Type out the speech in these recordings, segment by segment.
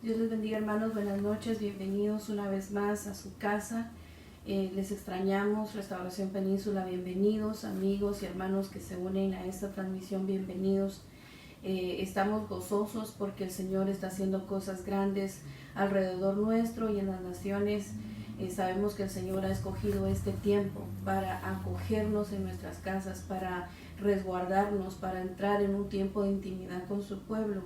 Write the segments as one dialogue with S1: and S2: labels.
S1: Dios les bendiga, hermanos, buenas noches, bienvenidos una vez más a su casa. Les extrañamos, Restauración Península, bienvenidos, amigos y hermanos que se unen a esta transmisión, bienvenidos. Estamos gozosos porque el Señor está haciendo cosas grandes alrededor nuestro y en las naciones. Sabemos que el Señor ha escogido este tiempo para acogernos en nuestras casas, para resguardarnos, para entrar en un tiempo de intimidad con su pueblo.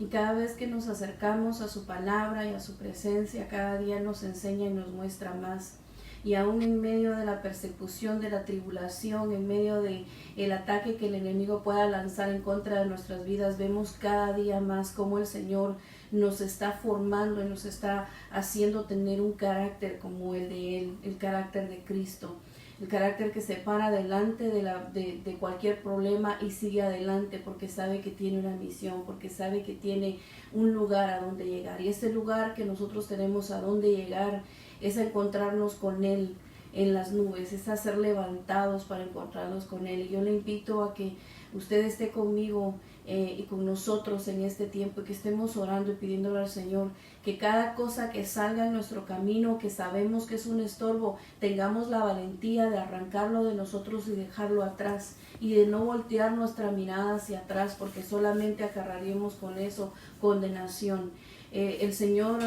S1: Y cada vez que nos acercamos a su palabra y a su presencia, cada día nos enseña y nos muestra más. Y aún en medio de la persecución, de la tribulación, en medio de el ataque que el enemigo pueda lanzar en contra de nuestras vidas, vemos cada día más cómo el Señor nos está formando y nos está haciendo tener un carácter como el de Él, el carácter de Cristo. El carácter que se para delante de cualquier problema y sigue adelante porque sabe que tiene una misión, porque sabe que tiene un lugar a donde llegar. Y ese lugar que nosotros tenemos a donde llegar es encontrarnos con Él en las nubes, es a ser levantados para encontrarnos con Él. Y yo le invito a que usted esté conmigo y con nosotros en este tiempo y que estemos orando y pidiéndole al Señor que cada cosa que salga en nuestro camino, que sabemos que es un estorbo, tengamos la valentía de arrancarlo de nosotros y dejarlo atrás y de no voltear nuestra mirada hacia atrás porque solamente acarrearemos con eso condenación. El Señor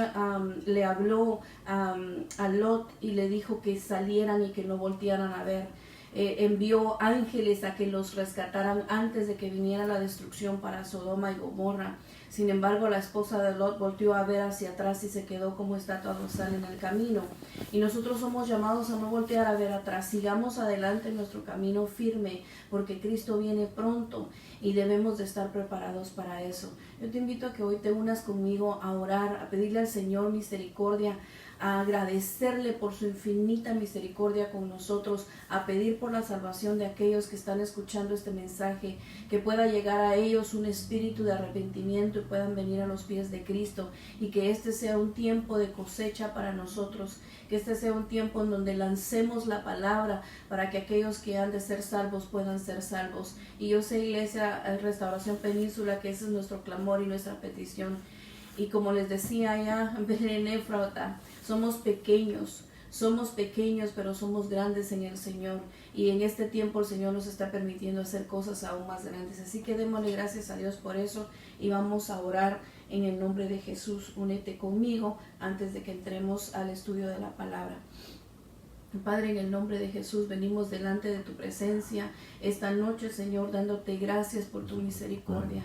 S1: le habló a Lot y le dijo que salieran y que no voltearan a ver. Envió ángeles a que los rescataran antes de que viniera la destrucción para Sodoma y Gomorra. Sin embargo, la esposa de Lot volteó a ver hacia atrás y se quedó como estatua dorsal en el camino. Y nosotros somos llamados a no voltear a ver atrás. Sigamos adelante en nuestro camino firme, porque Cristo viene pronto y debemos de estar preparados para eso. Yo te invito a que hoy te unas conmigo a orar, a pedirle al Señor misericordia, a agradecerle por su infinita misericordia con nosotros, a pedir por la salvación de aquellos que están escuchando este mensaje, que pueda llegar a ellos un espíritu de arrepentimiento y puedan venir a los pies de Cristo, y que este sea un tiempo de cosecha para nosotros, que este sea un tiempo en donde lancemos la palabra para que aquellos que han de ser salvos puedan ser salvos. Y yo sé, Iglesia Restauración Península, que ese es nuestro clamor y nuestra petición. Y como les decía ya en Belén Éfrata, somos pequeños, pero somos grandes en el Señor. Y en este tiempo el Señor nos está permitiendo hacer cosas aún más grandes. Así que démosle gracias a Dios por eso y vamos a orar en el nombre de Jesús. Únete conmigo antes de que entremos al estudio de la palabra. Padre, en el nombre de Jesús venimos delante de tu presencia esta noche, Señor, dándote gracias por tu misericordia.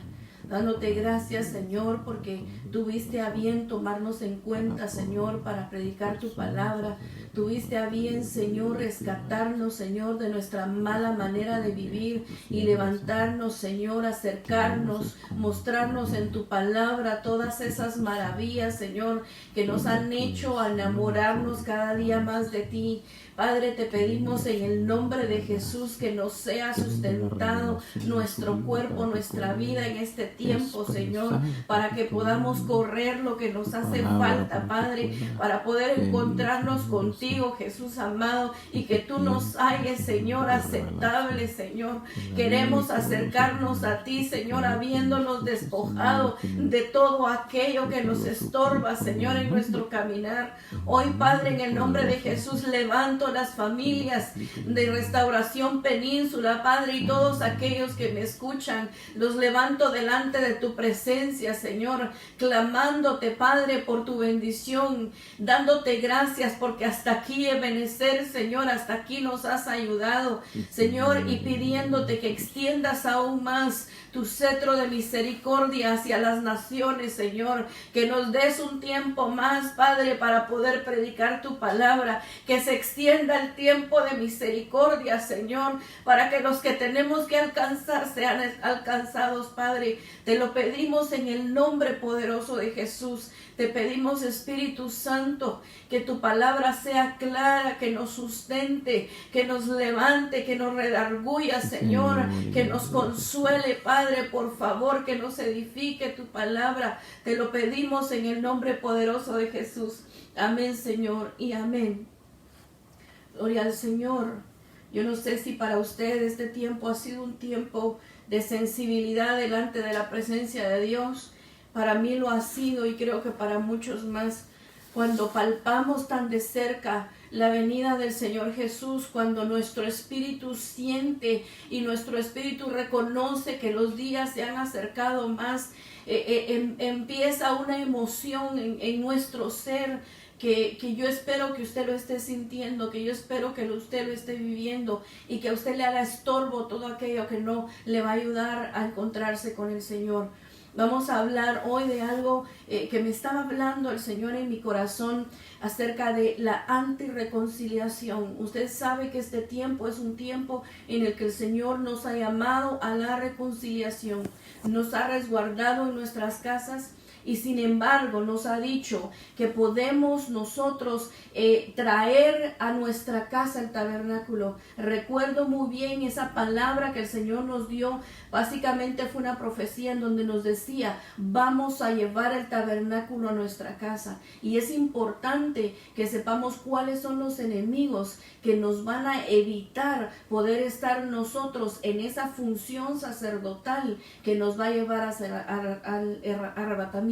S1: Dándote gracias, Señor, porque tuviste a bien tomarnos en cuenta, Señor, para predicar tu palabra. Tuviste a bien, Señor, rescatarnos, Señor, de nuestra mala manera de vivir y levantarnos, Señor, acercarnos, mostrarnos en tu palabra todas esas maravillas, Señor, que nos han hecho enamorarnos cada día más de ti. Padre, te pedimos en el nombre de Jesús que nos sea sustentado nuestro cuerpo, nuestra vida en este tiempo, Señor, para que podamos correr lo que nos hace falta, Padre, para poder encontrarnos contigo, Jesús amado, y que tú nos halles, Señor, aceptable, Señor. Queremos acercarnos a ti, Señor, habiéndonos despojado de todo aquello que nos estorba, Señor, en nuestro caminar. Hoy, Padre, en el nombre de Jesús, levanto las familias de Restauración Península, Padre, y todos aquellos que me escuchan, los levanto delante de tu presencia, Señor, clamándote, Padre, por tu bendición, dándote gracias porque hasta aquí Ebenezer, Señor, hasta aquí nos has ayudado, Señor, y pidiéndote que extiendas aún más tu cetro de misericordia hacia las naciones, Señor, que nos des un tiempo más, Padre, para poder predicar tu palabra, que se extienda el tiempo de misericordia, Señor, para que los que tenemos que alcanzar sean alcanzados, Padre. Te lo pedimos en el nombre poderoso de Jesús. Te pedimos, Espíritu Santo, que tu palabra sea clara, que nos sustente, que nos levante, que nos redarguya, Señor, que nos consuele, Padre, por favor, que nos edifique tu palabra. Te lo pedimos en el nombre poderoso de Jesús. Amén, Señor, y amén. Gloria al Señor. Yo no sé si para usted este tiempo ha sido un tiempo de sensibilidad delante de la presencia de Dios, Para mí lo ha sido y creo que para muchos más. Cuando palpamos tan de cerca la venida del Señor Jesús, cuando nuestro espíritu siente y nuestro espíritu reconoce que los días se han acercado más, empieza una emoción en nuestro ser que yo espero que usted lo esté sintiendo, que yo espero que usted lo esté viviendo y que a usted le haga estorbo todo aquello que no le va a ayudar a encontrarse con el Señor. Vamos a hablar hoy de algo que me estaba hablando el Señor en mi corazón acerca de la antirreconciliación. Usted sabe que este tiempo es un tiempo en el que el Señor nos ha llamado a la reconciliación, nos ha resguardado en nuestras casas y sin embargo nos ha dicho que podemos nosotros traer a nuestra casa el tabernáculo. Recuerdo muy bien esa palabra que el Señor nos dio. Básicamente fue una profecía en donde nos decía, vamos a llevar el tabernáculo a nuestra casa. Y es importante que sepamos cuáles son los enemigos que nos van a evitar poder estar nosotros en esa función sacerdotal que nos va a llevar al arrebatamiento.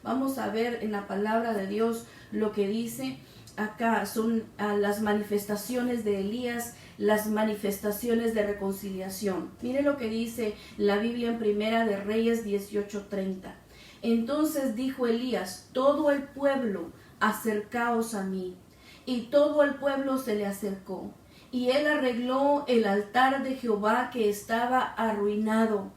S1: Vamos a ver en la palabra de Dios lo que dice acá. Son las manifestaciones de Elías, las manifestaciones de reconciliación. Mire lo que dice la Biblia en Primera de Reyes 18:30. Entonces dijo Elías, todo el pueblo, acercaos a mí. Y todo el pueblo se le acercó. Y él arregló el altar de Jehová que estaba arruinado.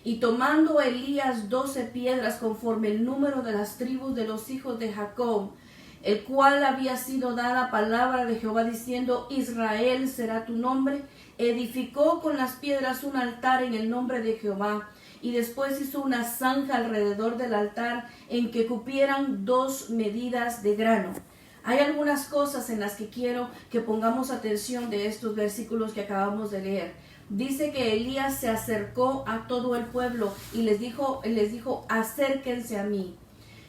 S1: Y tomando Elías 12 piedras conforme el número de las tribus de los hijos de Jacob, el cual había sido dada palabra de Jehová diciendo, Israel será tu nombre, edificó con las piedras un altar en el nombre de Jehová, y después hizo una zanja alrededor del altar en que cupieran 2 medidas de grano. Hay algunas cosas en las que quiero que pongamos atención de estos versículos que acabamos de leer. Dice que Elías se acercó a todo el pueblo y les dijo, acérquense a mí.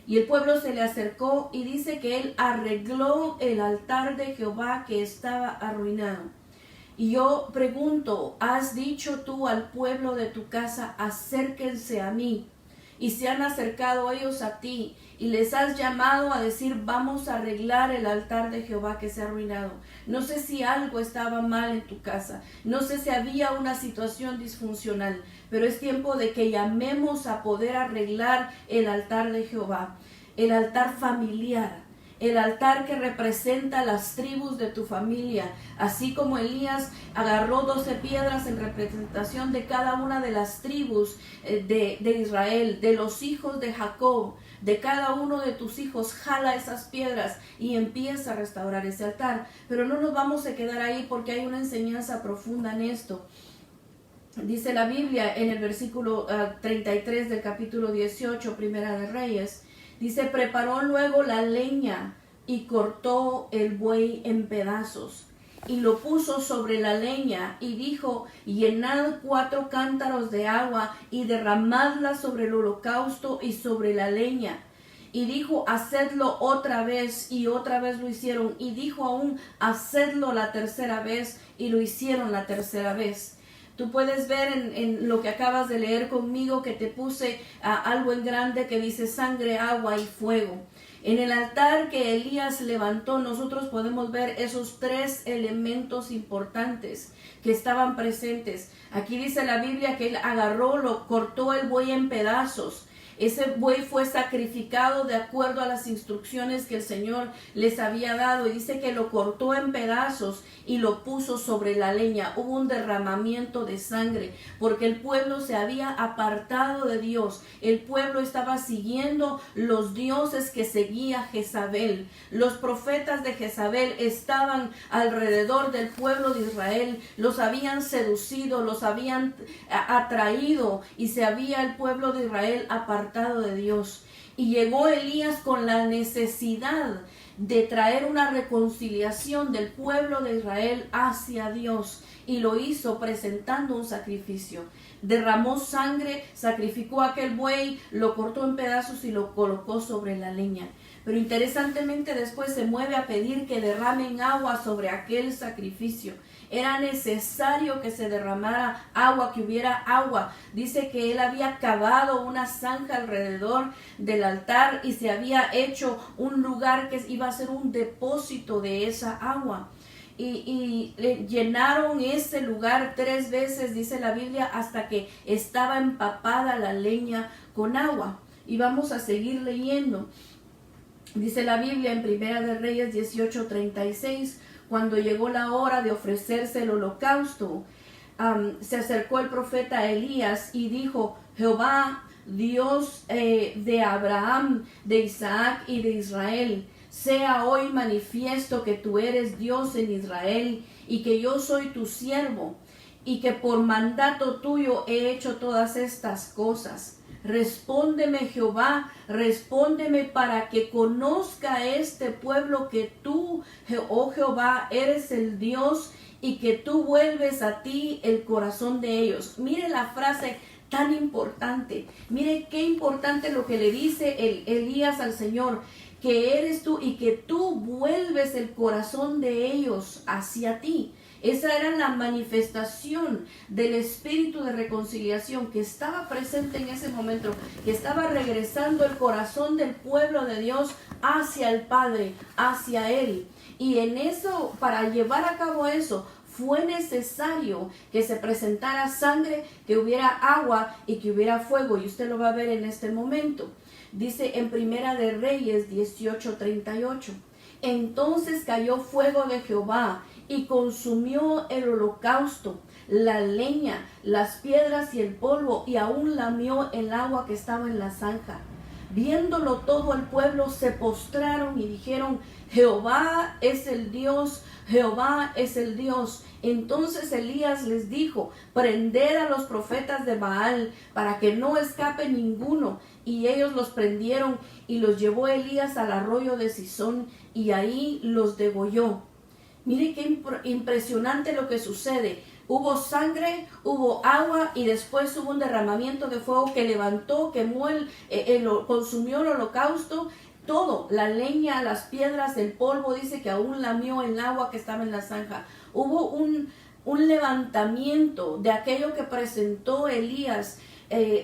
S1: Y el pueblo se le acercó y dice que él arregló el altar de Jehová que estaba arruinado. Y yo pregunto, ¿has dicho tú al pueblo de tu casa, acérquense a mí? Y se han acercado ellos a ti y les has llamado a decir, vamos a arreglar el altar de Jehová que se ha arruinado. No sé si algo estaba mal en tu casa, no sé si había una situación disfuncional, pero es tiempo de que llamemos a poder arreglar el altar de Jehová, el altar familiar, el altar que representa las tribus de tu familia, así como Elías agarró 12 piedras en representación de cada una de las tribus de Israel, de los hijos de Jacob, de cada uno de tus hijos, jala esas piedras y empieza a restaurar ese altar. Pero no nos vamos a quedar ahí porque hay una enseñanza profunda en esto. Dice la Biblia en el versículo 33 del capítulo 18, Primera de Reyes, dice, preparó luego la leña y cortó el buey en pedazos y lo puso sobre la leña y dijo, llenad 4 cántaros de agua y derramadla sobre el holocausto y sobre la leña. Y dijo, hacedlo otra vez, y otra vez lo hicieron. Y dijo aún, hacedlo la tercera vez, y lo hicieron la tercera vez. Tú puedes ver en lo que acabas de leer conmigo que te puse algo en grande que dice sangre, agua y fuego. En el altar que Elías levantó, nosotros podemos ver esos 3 elementos importantes que estaban presentes. Aquí dice la Biblia que él cortó el buey en pedazos. Ese buey fue sacrificado de acuerdo a las instrucciones que el Señor les había dado. Y dice que lo cortó en pedazos y lo puso sobre la leña. Hubo un derramamiento de sangre porque el pueblo se había apartado de Dios. El pueblo estaba siguiendo los dioses que seguía Jezabel. Los profetas de Jezabel estaban alrededor del pueblo de Israel. Los habían seducido, los habían atraído y se había el pueblo de Israel apartado de Dios. Y llegó Elías con la necesidad de traer una reconciliación del pueblo de Israel hacia Dios, y lo hizo presentando un sacrificio. Derramó sangre, sacrificó aquel buey, lo cortó en pedazos y lo colocó sobre la leña. Pero interesantemente después se mueve a pedir que derramen agua sobre aquel sacrificio. Era necesario que se derramara agua, que hubiera agua. Dice que él había cavado una zanja alrededor del altar y se había hecho un lugar que iba a ser un depósito de esa agua. Y llenaron ese lugar 3 veces, dice la Biblia, hasta que estaba empapada la leña con agua. Y vamos a seguir leyendo. Dice la Biblia en Primera de Reyes 18:36, cuando llegó la hora de ofrecerse el holocausto, se acercó el profeta Elías y dijo: Jehová, Dios de Abraham, de Isaac y de Israel, sea hoy manifiesto que tú eres Dios en Israel y que yo soy tu siervo y que por mandato tuyo he hecho todas estas cosas. Respóndeme, Jehová, respóndeme para que conozca este pueblo que tú, oh Jehová, eres el Dios y que tú vuelves a ti el corazón de ellos. Mire la frase tan importante. Mire qué importante lo que le dice Elías al Señor, que eres tú y que tú vuelves el corazón de ellos hacia ti. Esa era la manifestación del espíritu de reconciliación que estaba presente en ese momento, que estaba regresando el corazón del pueblo de Dios hacia el Padre, hacia Él. Y en eso, para llevar a cabo eso, fue necesario que se presentara sangre, que hubiera agua y que hubiera fuego. Y usted lo va a ver en este momento. Dice en Primera de Reyes 18:38. Entonces cayó fuego de Jehová y consumió el holocausto, la leña, las piedras y el polvo, y aún lamió el agua que estaba en la zanja. Viéndolo todo el pueblo se postraron y dijeron: Jehová es el Dios, Jehová es el Dios. Entonces Elías les dijo: prended a los profetas de Baal para que no escape ninguno. Y ellos los prendieron y los llevó Elías al arroyo de Cisón y ahí los degolló. Mire qué impresionante lo que sucede. Hubo sangre, hubo agua y después hubo un derramamiento de fuego que levantó, quemó, consumió el holocausto. Todo, la leña, las piedras, el polvo, dice que aún lamió el agua que estaba en la zanja. Hubo un levantamiento de aquello que presentó Elías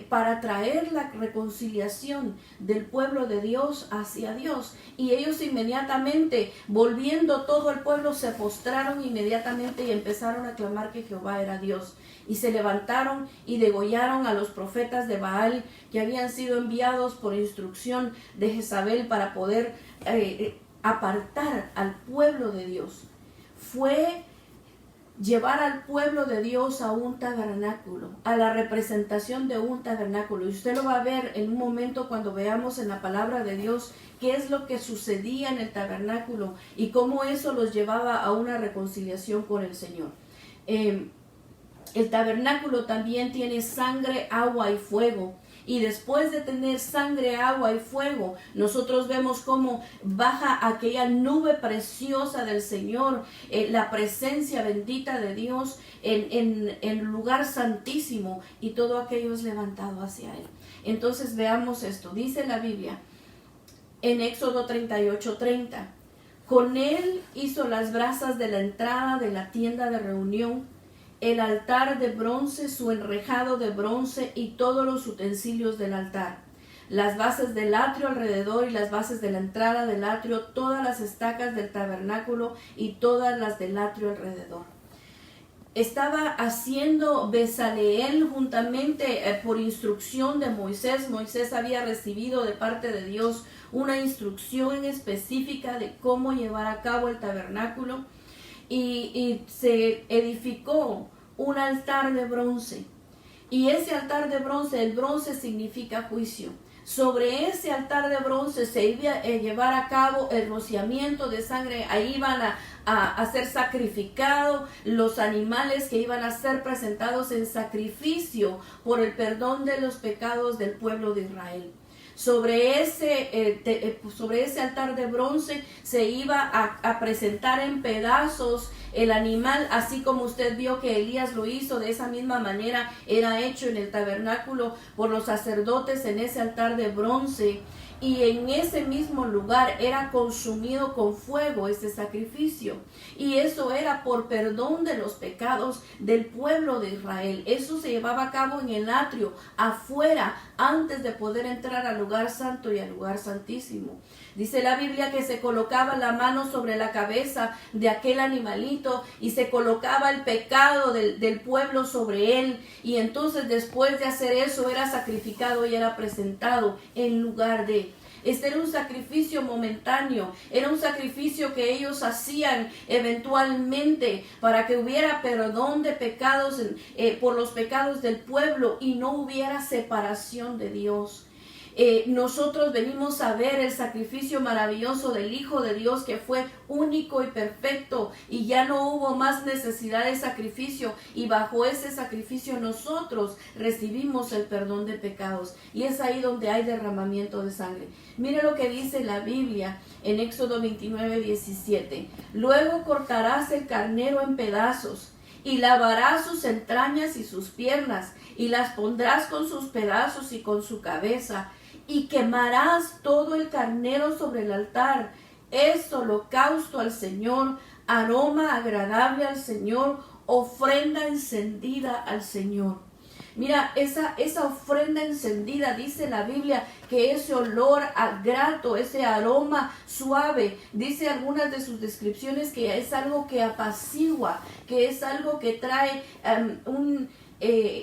S1: para traer la reconciliación del pueblo de Dios hacia Dios. Y ellos inmediatamente, volviendo todo el pueblo, se postraron inmediatamente y empezaron a clamar que Jehová era Dios. Y se levantaron y degollaron a los profetas de Baal que habían sido enviados por instrucción de Jezabel para poder apartar al pueblo de Dios. Fue llevar al pueblo de Dios a un tabernáculo, a la representación de un tabernáculo. Y usted lo va a ver en un momento cuando veamos en la palabra de Dios qué es lo que sucedía en el tabernáculo y cómo eso los llevaba a una reconciliación con el Señor. El tabernáculo también tiene sangre, agua y fuego. Y después de tener sangre, agua y fuego, nosotros vemos cómo baja aquella nube preciosa del Señor, la presencia bendita de Dios en el lugar santísimo, y todo aquello es levantado hacia Él. Entonces veamos esto. Dice la Biblia en Éxodo 38:30. Con él hizo las brasas de la entrada de la tienda de reunión, el altar de bronce, su enrejado de bronce y todos los utensilios del altar, las bases del atrio alrededor y las bases de la entrada del atrio, todas las estacas del tabernáculo y todas las del atrio alrededor. Estaba haciendo Bezaleel juntamente por instrucción de Moisés. Moisés había recibido de parte de Dios una instrucción específica de cómo llevar a cabo el tabernáculo. Y se edificó un altar de bronce. Y ese altar de bronce, el bronce significa juicio. Sobre ese altar de bronce se iba a llevar a cabo el rociamiento de sangre. Ahí iban a ser sacrificados los animales que iban a ser presentados en sacrificio por el perdón de los pecados del pueblo de Israel. Sobre ese altar de bronce se iba a presentar en pedazos el animal, así como usted vio que Elías lo hizo. De esa misma manera era hecho en el tabernáculo por los sacerdotes en ese altar de bronce. y en ese mismo lugar era consumido con fuego ese sacrificio, y eso era por perdón de los pecados del pueblo de Israel. Eso se llevaba a cabo en el atrio, afuera, antes de poder entrar al lugar santo y al lugar santísimo. Dice la Biblia que se colocaba la mano sobre la cabeza de aquel animalito y se colocaba el pecado del pueblo sobre él, y entonces después de hacer eso era sacrificado y era presentado en lugar de... Este era un sacrificio momentáneo, era un sacrificio que ellos hacían eventualmente para que hubiera perdón de pecados por los pecados del pueblo y no hubiera separación de Dios. Nosotros venimos a ver el sacrificio maravilloso del Hijo de Dios, que fue único y perfecto, y ya no hubo más necesidad de sacrificio, y bajo ese sacrificio nosotros recibimos el perdón de pecados, y es ahí donde hay derramamiento de sangre. Mire lo que dice la Biblia en Éxodo 29:17. Luego cortarás el carnero en pedazos y lavarás sus entrañas y sus piernas, y las pondrás con sus pedazos y con su cabeza, y quemarás todo el carnero sobre el altar. Es holocausto al Señor, aroma agradable al Señor, ofrenda encendida al Señor. Mira, esa ofrenda encendida, dice la Biblia, que ese olor grato, ese aroma suave, dice algunas de sus descripciones que es algo que apacigua, que es algo que trae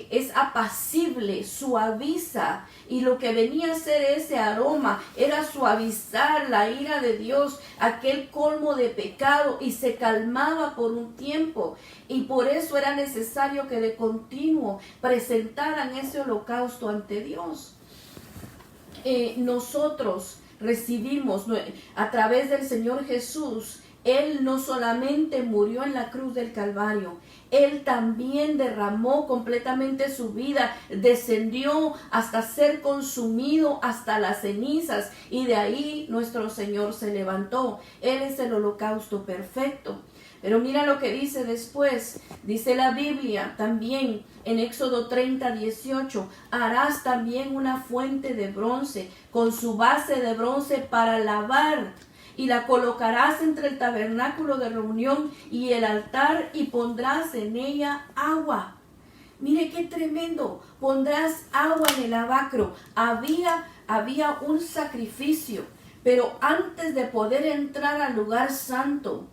S1: es apacible, suaviza, y lo que venía a ser ese aroma era suavizar la ira de Dios, aquel colmo de pecado, y se calmaba por un tiempo, y por eso era necesario que de continuo presentaran ese holocausto ante Dios. Nosotros recibimos a través del Señor Jesús. Él no solamente murió en la cruz del Calvario, Él también derramó completamente su vida, descendió hasta ser consumido hasta las cenizas, y de ahí nuestro Señor se levantó. Él es el holocausto perfecto. Pero mira lo que dice después. Dice la Biblia también en Éxodo 30:18. Harás también una fuente de bronce con su base de bronce para lavar, y la colocarás entre el tabernáculo de reunión y el altar, y pondrás en ella agua. Mire qué tremendo. Pondrás agua en el lavacro. Había un sacrificio, pero antes de poder entrar al lugar santo,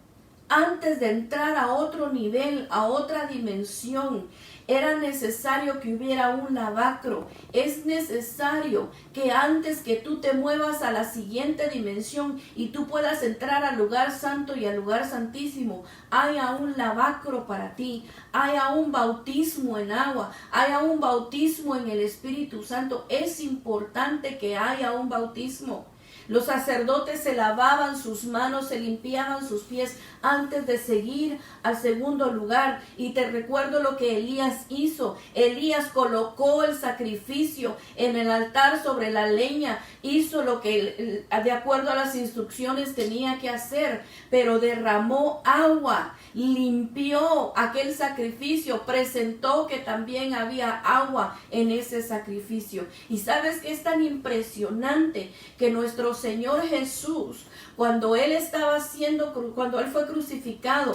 S1: antes de entrar a otro nivel, a otra dimensión, era necesario que hubiera un lavacro. Es necesario que antes que tú te muevas a la siguiente dimensión y tú puedas entrar al lugar santo y al lugar santísimo, haya un lavacro para ti, haya un bautismo en agua, haya un bautismo en el Espíritu Santo. Es importante que haya un bautismo. Los sacerdotes se lavaban sus manos, se limpiaban sus pies antes de seguir al segundo lugar. Y te recuerdo lo que Elías hizo. Elías colocó el sacrificio en el altar sobre la leña. Hizo lo que de acuerdo a las instrucciones tenía que hacer, pero derramó agua, limpió aquel sacrificio, presentó que también había agua en ese sacrificio. Y sabes que es tan impresionante que nuestro Señor Jesús, cuando Él fue crucificado,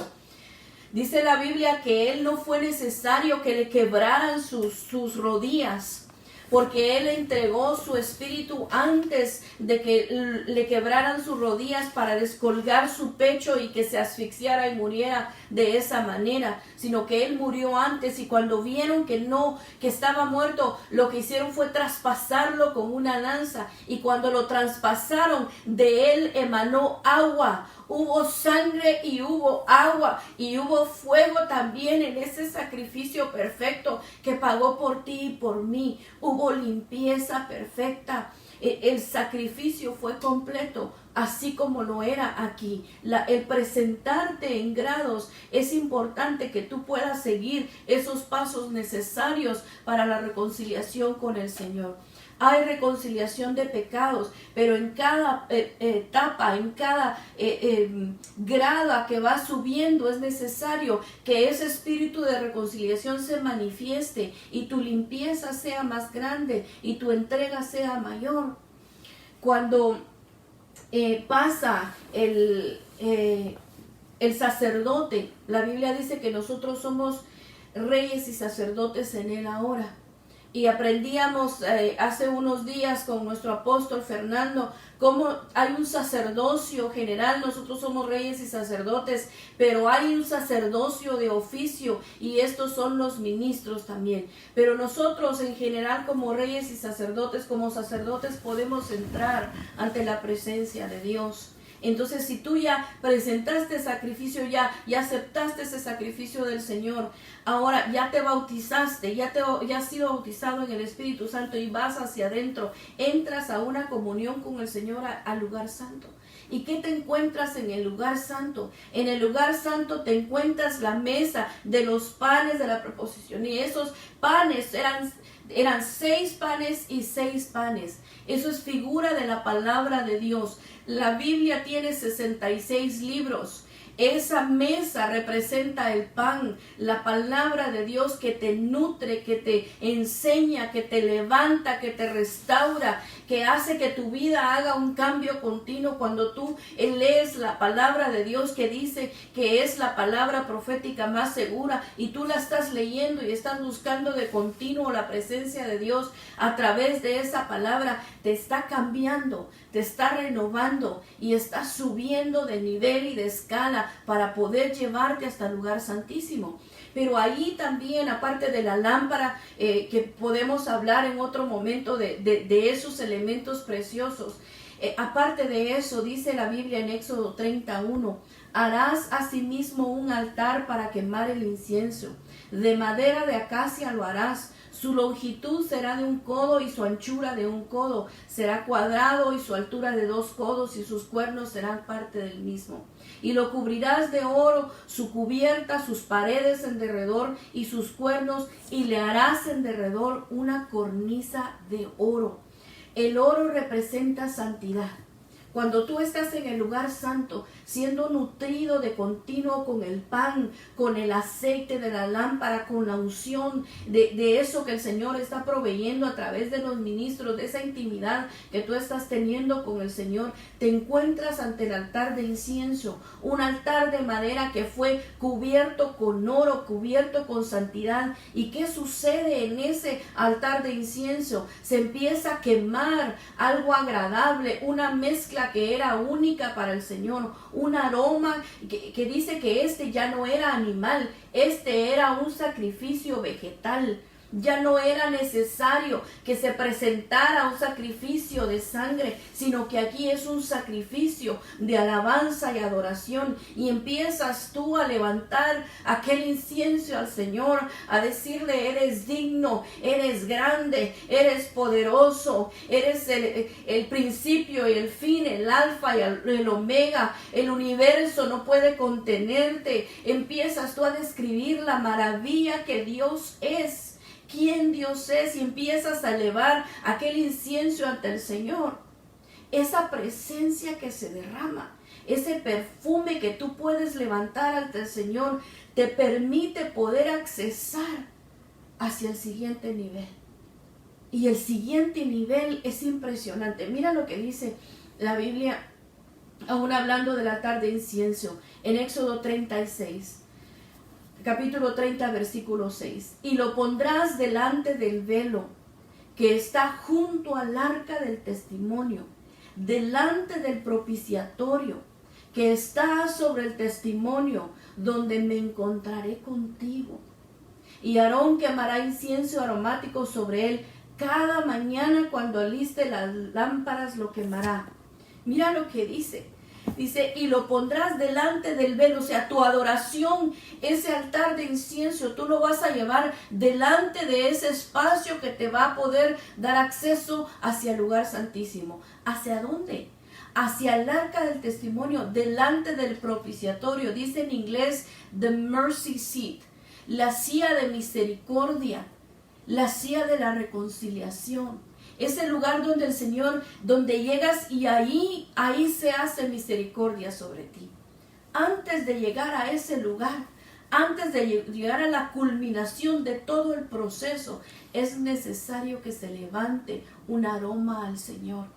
S1: dice la Biblia que Él no fue necesario que le quebraran sus rodillas, porque Él entregó su espíritu antes de que le quebraran sus rodillas para descolgar su pecho y que se asfixiara y muriera de esa manera, sino que Él murió antes, y cuando vieron que estaba muerto, lo que hicieron fue traspasarlo con una lanza, y cuando lo traspasaron, de Él emanó agua. Hubo sangre y hubo agua y hubo fuego también en ese sacrificio perfecto que pagó por ti y por mí. Hubo limpieza perfecta. El sacrificio fue completo, así como lo era aquí. El presentarte en grados, es importante que tú puedas seguir esos pasos necesarios para la reconciliación con el Señor. Hay reconciliación de pecados, pero en cada etapa, en cada grado que va subiendo, es necesario que ese espíritu de reconciliación se manifieste y tu limpieza sea más grande y tu entrega sea mayor. cuando pasa el sacerdote, la Biblia dice que nosotros somos reyes y sacerdotes en él ahora. Y aprendíamos hace unos días con nuestro apóstol Fernando cómo hay un sacerdocio general. Nosotros somos reyes y sacerdotes, pero hay un sacerdocio de oficio y estos son los ministros también. Pero nosotros en general como reyes y sacerdotes, como sacerdotes, podemos entrar ante la presencia de Dios. Entonces, si tú ya presentaste sacrificio, ya aceptaste ese sacrificio del Señor, ahora ya te bautizaste, ya has sido bautizado en el Espíritu Santo y vas hacia adentro, entras a una comunión con el Señor al lugar santo. ¿Y qué te encuentras en el lugar santo? En el lugar santo te encuentras la mesa de los panes de la proposición, y esos panes eran 6 panes y 6 panes. Eso es figura de la palabra de Dios. La Biblia tiene 66 libros. Esa mesa representa el pan, la palabra de Dios que te nutre, que te enseña, que te levanta, que te restaura, que hace que tu vida haga un cambio continuo cuando tú lees la palabra de Dios, que dice que es la palabra profética más segura, y tú la estás leyendo y estás buscando de continuo la presencia de Dios a través de esa palabra. Te está cambiando, te está renovando y está subiendo de nivel y de escala para poder llevarte hasta el lugar santísimo. Pero ahí también, aparte de la lámpara, que podemos hablar en otro momento de esos elementos preciosos, aparte de eso, dice la Biblia en Éxodo 31, harás asimismo un altar para quemar el incienso, de madera de acacia lo harás. Su longitud será de 1 codo y su anchura de 1 codo. Será cuadrado y su altura de 2 codos y sus cuernos serán parte del mismo. Y lo cubrirás de oro, su cubierta, sus paredes en derredor y sus cuernos, y le harás en derredor una cornisa de oro. El oro representa santidad. Cuando tú estás en el lugar santo, siendo nutrido de continuo con el pan, con el aceite de la lámpara, con la unción de eso que el Señor está proveyendo a través de los ministros, de esa intimidad que tú estás teniendo con el Señor, te encuentras ante el altar de incienso, un altar de madera que fue cubierto con oro, cubierto con santidad. ¿Y qué sucede en ese altar de incienso? Se empieza a quemar algo agradable, una mezcla que era única para el Señor, un aroma que dice que este ya no era animal, este era un sacrificio vegetal. Ya no era necesario que se presentara un sacrificio de sangre, sino que aquí es un sacrificio de alabanza y adoración. Y empiezas tú a levantar aquel incienso al Señor, a decirle: eres digno, eres grande, eres poderoso, eres el principio y el fin, el alfa y el omega. El universo no puede contenerte. Empiezas tú a describir la maravilla que Dios es, quién Dios es, y empiezas a elevar aquel incienso ante el Señor. Esa presencia que se derrama, ese perfume que tú puedes levantar ante el Señor, te permite poder accesar hacia el siguiente nivel. Y el siguiente nivel es impresionante. Mira lo que dice la Biblia, aún hablando del altar de incienso, en Éxodo 36. Capítulo 30, versículo 6. Y lo pondrás delante del velo que está junto al arca del testimonio, delante del propiciatorio que está sobre el testimonio, donde me encontraré contigo. Y Aarón quemará incienso aromático sobre él. Cada mañana cuando aliste las lámparas lo quemará. Mira lo que dice. Dice, y lo pondrás delante del velo, o sea, tu adoración, ese altar de incienso, tú lo vas a llevar delante de ese espacio que te va a poder dar acceso hacia el lugar santísimo. ¿Hacia dónde? Hacia el arca del testimonio, delante del propiciatorio. Dice en inglés, the mercy seat, la silla de misericordia, la silla de la reconciliación. Es el lugar donde el Señor, donde llegas y ahí se hace misericordia sobre ti. Antes de llegar a ese lugar, antes de llegar a la culminación de todo el proceso, es necesario que se levante un aroma al Señor,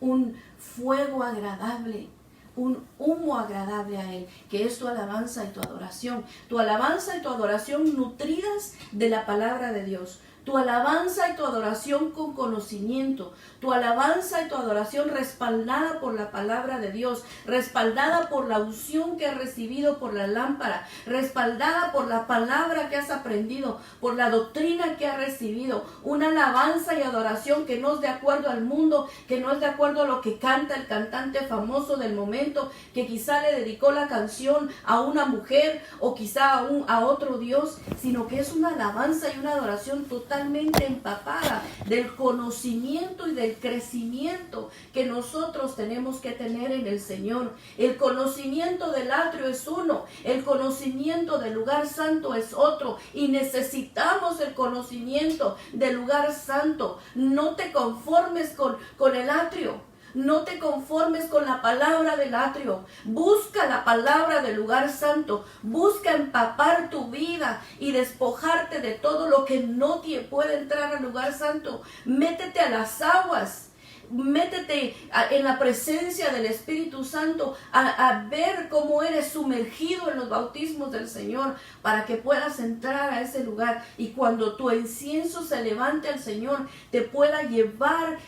S1: un fuego agradable, un humo agradable a Él, que es tu alabanza y tu adoración. Tu alabanza y tu adoración nutridas de la palabra de Dios. Tu alabanza y tu adoración con conocimiento, tu alabanza y tu adoración respaldada por la palabra de Dios, respaldada por la unción que has recibido por la lámpara, respaldada por la palabra que has aprendido, por la doctrina que has recibido, una alabanza y adoración que no es de acuerdo al mundo, que no es de acuerdo a lo que canta el cantante famoso del momento, que quizá le dedicó la canción a una mujer o quizá a otro Dios, sino que es una alabanza y una adoración totalmente empapada del conocimiento y del crecimiento que nosotros tenemos que tener en el Señor. El conocimiento del atrio es uno, el conocimiento del lugar santo es otro, y necesitamos el conocimiento del lugar santo. No te conformes con el atrio. No te conformes con la palabra del atrio. Busca la palabra del lugar santo. Busca empapar tu vida y despojarte de todo lo que no te puede entrar al lugar santo. Métete a las aguas. Métete en la presencia del Espíritu Santo a ver cómo eres sumergido en los bautismos del Señor para que puedas entrar a ese lugar y cuando tu incienso se levante al Señor te pueda llevar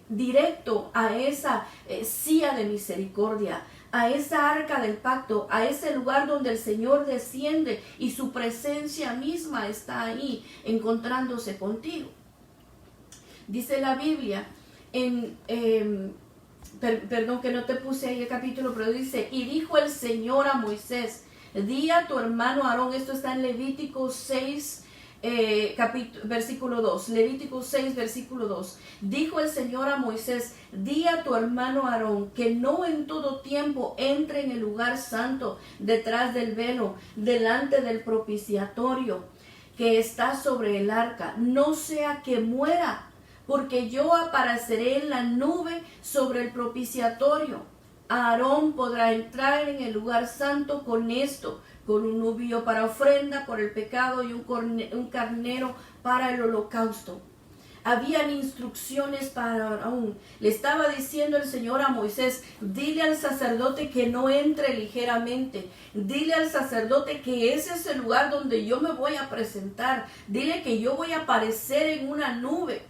S1: directo a esa silla de misericordia, a esa arca del pacto, a ese lugar donde el Señor desciende y su presencia misma está ahí encontrándose contigo. Dice la Biblia perdón que no te puse ahí el capítulo, pero dice, y dijo el Señor a Moisés, di a tu hermano Aarón, esto está en Levítico 6, versículo 2, Levítico 6, versículo 2, dijo el Señor a Moisés, di a tu hermano Aarón, que no en todo tiempo entre en el lugar santo, detrás del velo, delante del propiciatorio, que está sobre el arca, no sea que muera, porque yo apareceré en la nube sobre el propiciatorio. Aarón podrá entrar en el lugar santo con esto, con un novillo para ofrenda por el pecado y un carnero para el holocausto. Habían instrucciones para Aarón. Le estaba diciendo el Señor a Moisés, dile al sacerdote que no entre ligeramente. Dile al sacerdote que ese es el lugar donde yo me voy a presentar. Dile que yo voy a aparecer en una nube.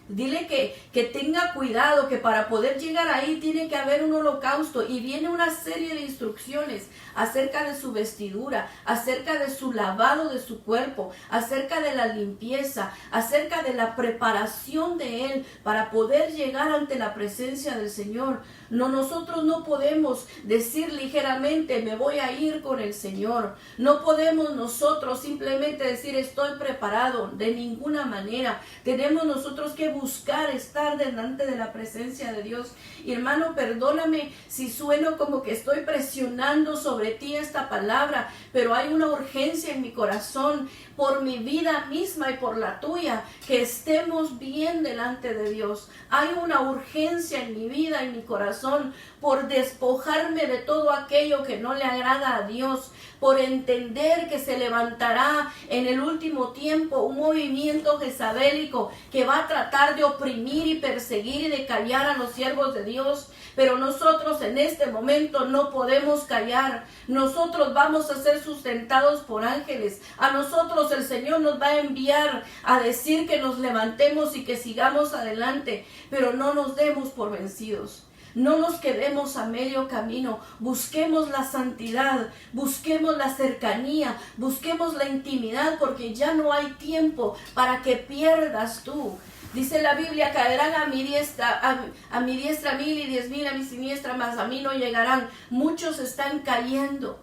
S1: Dile que tenga cuidado, que para poder llegar ahí tiene que haber un holocausto. Y viene una serie de instrucciones acerca de su vestidura, acerca de su lavado de su cuerpo, acerca de la limpieza, acerca de la preparación de él para poder llegar ante la presencia del Señor. No, nosotros no podemos decir ligeramente, me voy a ir con el Señor. No podemos nosotros simplemente decir, estoy preparado, de ninguna manera. Tenemos nosotros que buscar estar delante de la presencia de Dios. Y hermano, perdóname si sueno como que estoy presionando sobre ti esta palabra, pero hay una urgencia en mi corazón por mi vida misma y por la tuya, que estemos bien delante de Dios. Hay una urgencia en mi vida y mi corazón por despojarme de todo aquello que no le agrada a Dios, por entender que se levantará en el último tiempo un movimiento jezabélico que va a tratar de oprimir y perseguir y de callar a los siervos de Dios. Pero nosotros en este momento no podemos callar. Nosotros vamos a ser sustentados por ángeles. A nosotros el Señor nos va a enviar a decir que nos levantemos y que sigamos adelante. Pero no nos demos por vencidos. No nos quedemos a medio camino. Busquemos la santidad, busquemos la cercanía, busquemos la intimidad, porque ya no hay tiempo para que pierdas tú. Dice la Biblia, caerán a mi diestra 1000 y 10,000 a mi siniestra, mas a mí no llegarán. Muchos están cayendo.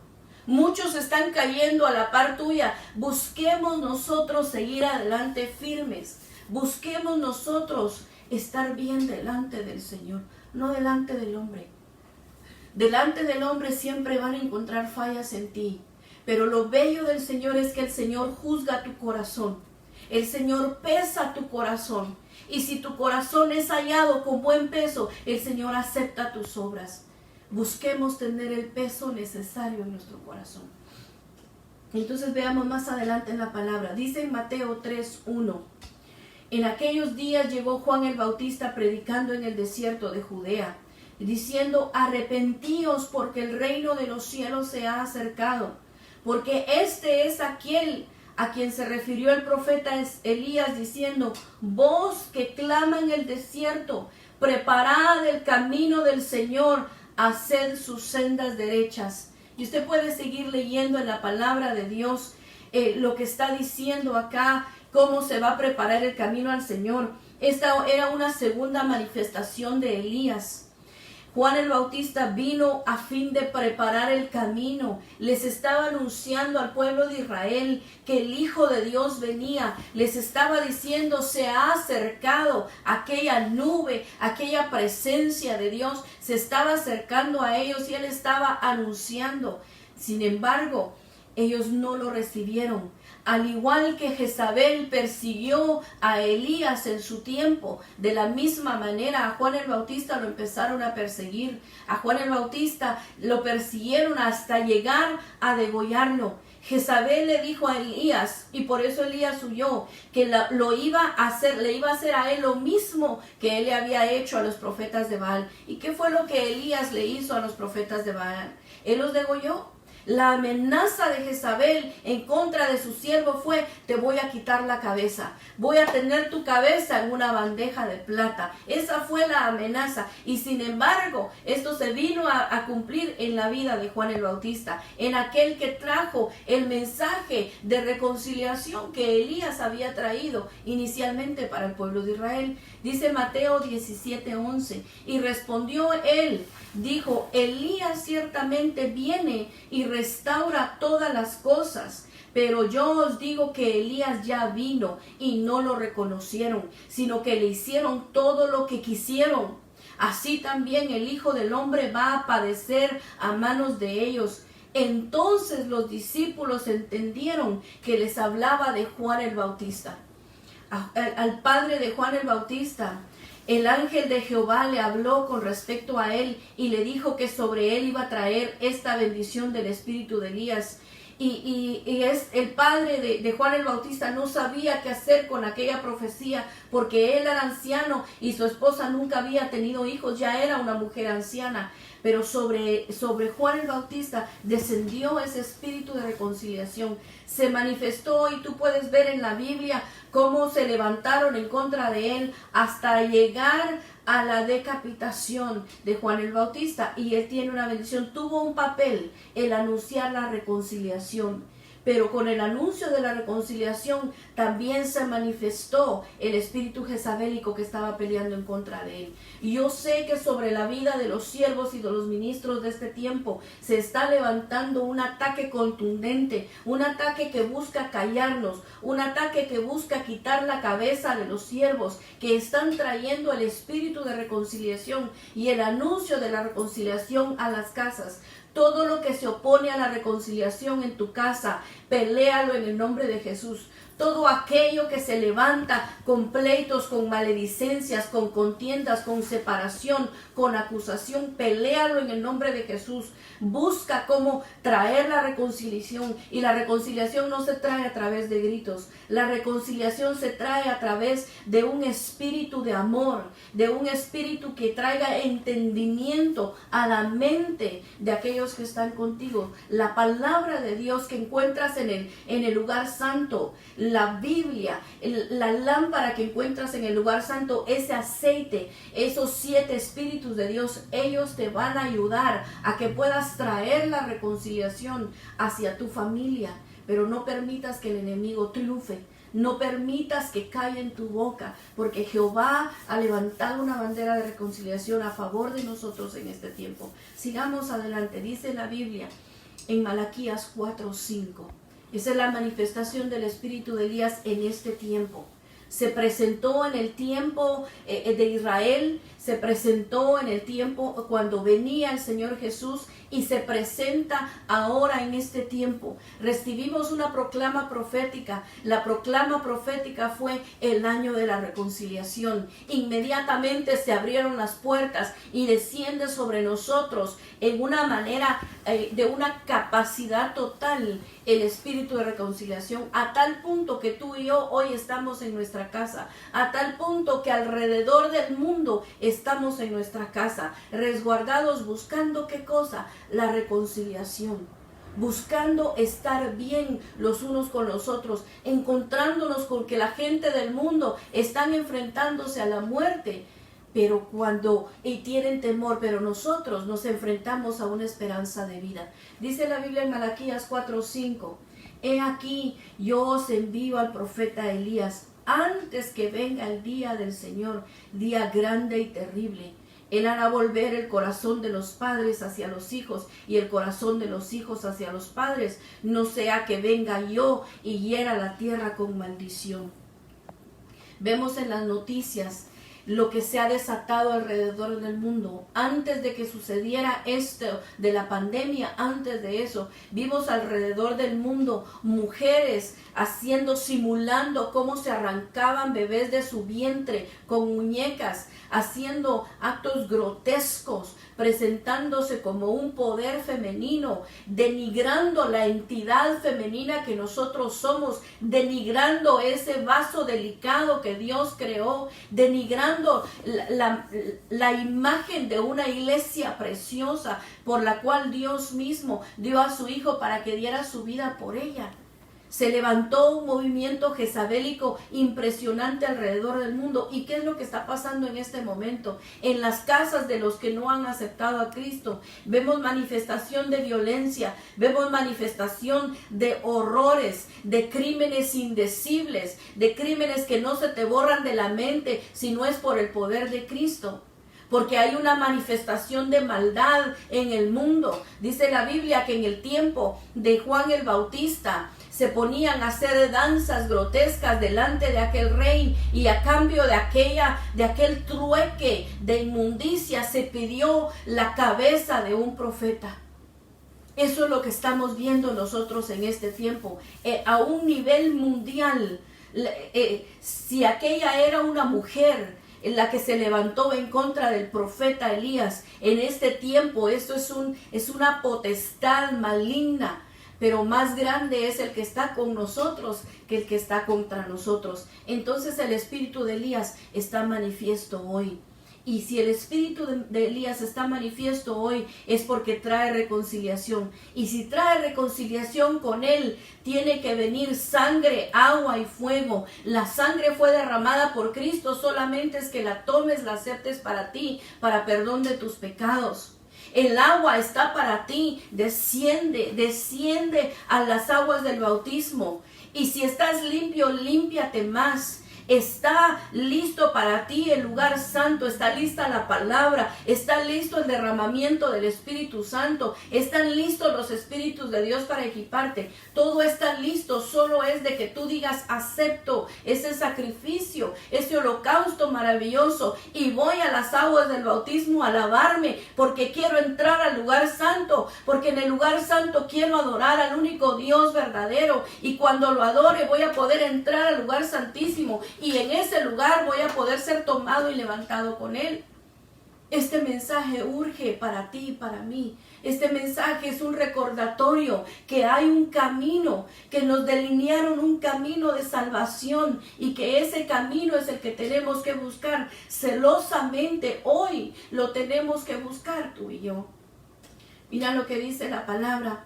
S1: Muchos están cayendo a la par tuya. Busquemos nosotros seguir adelante firmes. Busquemos nosotros estar bien delante del Señor, no delante del hombre. Delante del hombre siempre van a encontrar fallas en ti. Pero lo bello del Señor es que el Señor juzga tu corazón. El Señor pesa tu corazón. Y si tu corazón es hallado con buen peso, el Señor acepta tus obras. Busquemos tener el peso necesario en nuestro corazón. Entonces veamos más adelante en la palabra. Dice en Mateo 3:1. En aquellos días llegó Juan el Bautista predicando en el desierto de Judea, diciendo: arrepentíos, porque el reino de los cielos se ha acercado. Porque este es aquel a quien se refirió el profeta Elías, diciendo: voz que clama en el desierto, preparad el camino del Señor, haced sus sendas derechas. Y usted puede seguir leyendo en la palabra de Dios lo que está diciendo acá, cómo se va a preparar el camino al Señor. Esta era una segunda manifestación de Elías. Juan el Bautista vino a fin de preparar el camino. Les estaba anunciando al pueblo de Israel que el Hijo de Dios venía. Les estaba diciendo: se ha acercado aquella nube, aquella presencia de Dios. Se estaba acercando a ellos y Él estaba anunciando. Sin embargo, ellos no lo recibieron. Al igual que Jezabel persiguió a Elías en su tiempo, de la misma manera a Juan el Bautista lo empezaron a perseguir. A Juan el Bautista lo persiguieron hasta llegar a degollarlo. Jezabel le dijo a Elías, y por eso Elías huyó, que le iba a hacer a él lo mismo que él le había hecho a los profetas de Baal. ¿Y qué fue lo que Elías le hizo a los profetas de Baal? Él los degolló. La amenaza de Jezabel en contra de su siervo fue: te voy a quitar la cabeza, voy a tener tu cabeza en una bandeja de plata. Esa fue la amenaza. Y sin embargo, esto se vino a cumplir en la vida de Juan el Bautista, en aquel que trajo el mensaje de reconciliación que Elías había traído inicialmente para el pueblo de Israel. Dice Mateo 17:11, y respondió él, dijo: Elías ciertamente viene y restaura todas las cosas. Pero yo os digo que Elías ya vino y no lo reconocieron, sino que le hicieron todo lo que quisieron. Así también el Hijo del Hombre va a padecer a manos de ellos. Entonces los discípulos entendieron que les hablaba de Juan el Bautista. Al padre de Juan el Bautista, el ángel de Jehová le habló con respecto a él y le dijo que sobre él iba a traer esta bendición del espíritu de Elías. El padre de Juan el Bautista no sabía qué hacer con aquella profecía, porque él era anciano y su esposa nunca había tenido hijos, ya era una mujer anciana. Pero sobre Juan el Bautista descendió ese espíritu de reconciliación. Se manifestó, y tú puedes ver en la Biblia cómo se levantaron en contra de él hasta llegar a la decapitación de Juan el Bautista. Y él tiene una bendición, tuvo un papel, el anunciar la reconciliación. Pero con el anuncio de la reconciliación también se manifestó el espíritu jezabélico que estaba peleando en contra de él. Y yo sé que sobre la vida de los siervos y de los ministros de este tiempo se está levantando un ataque contundente, un ataque que busca callarnos, un ataque que busca quitar la cabeza de los siervos que están trayendo el espíritu de reconciliación y el anuncio de la reconciliación a las casas. Todo lo que se opone a la reconciliación en tu casa, peléalo en el nombre de Jesús. Todo aquello que se levanta con pleitos, con maledicencias, con contiendas, con separación, con acusación, peléalo en el nombre de Jesús. Busca cómo traer la reconciliación, y la reconciliación no se trae a través de gritos. La reconciliación se trae a través de un espíritu de amor, de un espíritu que traiga entendimiento a la mente de aquellos que están contigo. La palabra de Dios que encuentras en el lugar santo, la Biblia, la lámpara que encuentras en el lugar santo, ese aceite, esos 7 espíritus de Dios, ellos te van a ayudar a que puedas traer la reconciliación hacia tu familia. Pero no permitas que el enemigo triunfe. No permitas que caiga en tu boca, porque Jehová ha levantado una bandera de reconciliación a favor de nosotros en este tiempo. Sigamos adelante. Dice la Biblia en Malaquías 4:5. Esa es la manifestación del espíritu de Elías en este tiempo. Se presentó en el tiempo de Israel, se presentó en el tiempo cuando venía el Señor Jesús, y se presenta ahora en este tiempo. Recibimos una proclama profética. La proclama profética fue el año de la reconciliación. Inmediatamente se abrieron las puertas y desciende sobre nosotros en una manera de una capacidad total el espíritu de reconciliación, a tal punto que tú y yo hoy estamos en nuestra casa, a tal punto que alrededor del mundo estamos en nuestra casa, resguardados buscando ¿qué cosa? La reconciliación, buscando estar bien los unos con los otros, encontrándonos con que la gente del mundo están enfrentándose a la muerte, pero tienen temor, pero nosotros nos enfrentamos a una esperanza de vida. Dice la Biblia en Malaquías 4:5, he aquí, yo os envío al profeta Elías, antes que venga el día del Señor, día grande y terrible. Él hará volver el corazón de los padres hacia los hijos y el corazón de los hijos hacia los padres, no sea que venga yo y hiera la tierra con maldición. Vemos en las noticias lo que se ha desatado alrededor del mundo. Antes de que sucediera esto de la pandemia, antes de eso, vimos alrededor del mundo mujeres simulando cómo se arrancaban bebés de su vientre con muñecas, haciendo actos grotescos, presentándose como un poder femenino, denigrando la entidad femenina que nosotros somos, denigrando ese vaso delicado que Dios creó, denigrando la imagen de una iglesia preciosa por la cual Dios mismo dio a su Hijo para que diera su vida por ella. Se levantó un movimiento jezabélico impresionante alrededor del mundo. ¿Y qué es lo que está pasando en este momento? En las casas de los que no han aceptado a Cristo, vemos manifestación de violencia, vemos manifestación de horrores, de crímenes indecibles, de crímenes que no se te borran de la mente si no es por el poder de Cristo. Porque hay una manifestación de maldad en el mundo. Dice la Biblia que en el tiempo de Juan el Bautista se ponían a hacer danzas grotescas delante de aquel rey, y a cambio de aquel trueque de inmundicia se pidió la cabeza de un profeta. Eso es lo que estamos viendo nosotros en este tiempo, a un nivel mundial. Si aquella era una mujer en la que se levantó en contra del profeta Elías, en este tiempo esto es una potestad maligna. Pero más grande es el que está con nosotros que el que está contra nosotros. Entonces el espíritu de Elías está manifiesto hoy. Y si el espíritu de Elías está manifiesto hoy, es porque trae reconciliación. Y si trae reconciliación, con él tiene que venir sangre, agua y fuego. La sangre fue derramada por Cristo, solamente es que la tomes, la aceptes para ti, para perdón de tus pecados. El agua está para ti, desciende a las aguas del bautismo. Y si estás limpio, límpiate más. Está listo para ti el lugar santo, está lista la palabra, está listo el derramamiento del Espíritu Santo, están listos los Espíritus de Dios para equiparte. Todo está listo, solo es de que tú digas: acepto ese sacrificio, ese holocausto maravilloso, y voy a las aguas del bautismo a lavarme, porque quiero entrar al lugar santo, porque en el lugar santo quiero adorar al único Dios verdadero, y cuando lo adore voy a poder entrar al lugar santísimo, y en ese lugar voy a poder ser tomado y levantado con él. Este mensaje urge para ti y para mí. Este mensaje es un recordatorio que hay un camino, que nos delinearon un camino de salvación, y que ese camino es el que tenemos que buscar celosamente. Hoy lo tenemos que buscar tú y yo. Mira lo que dice la palabra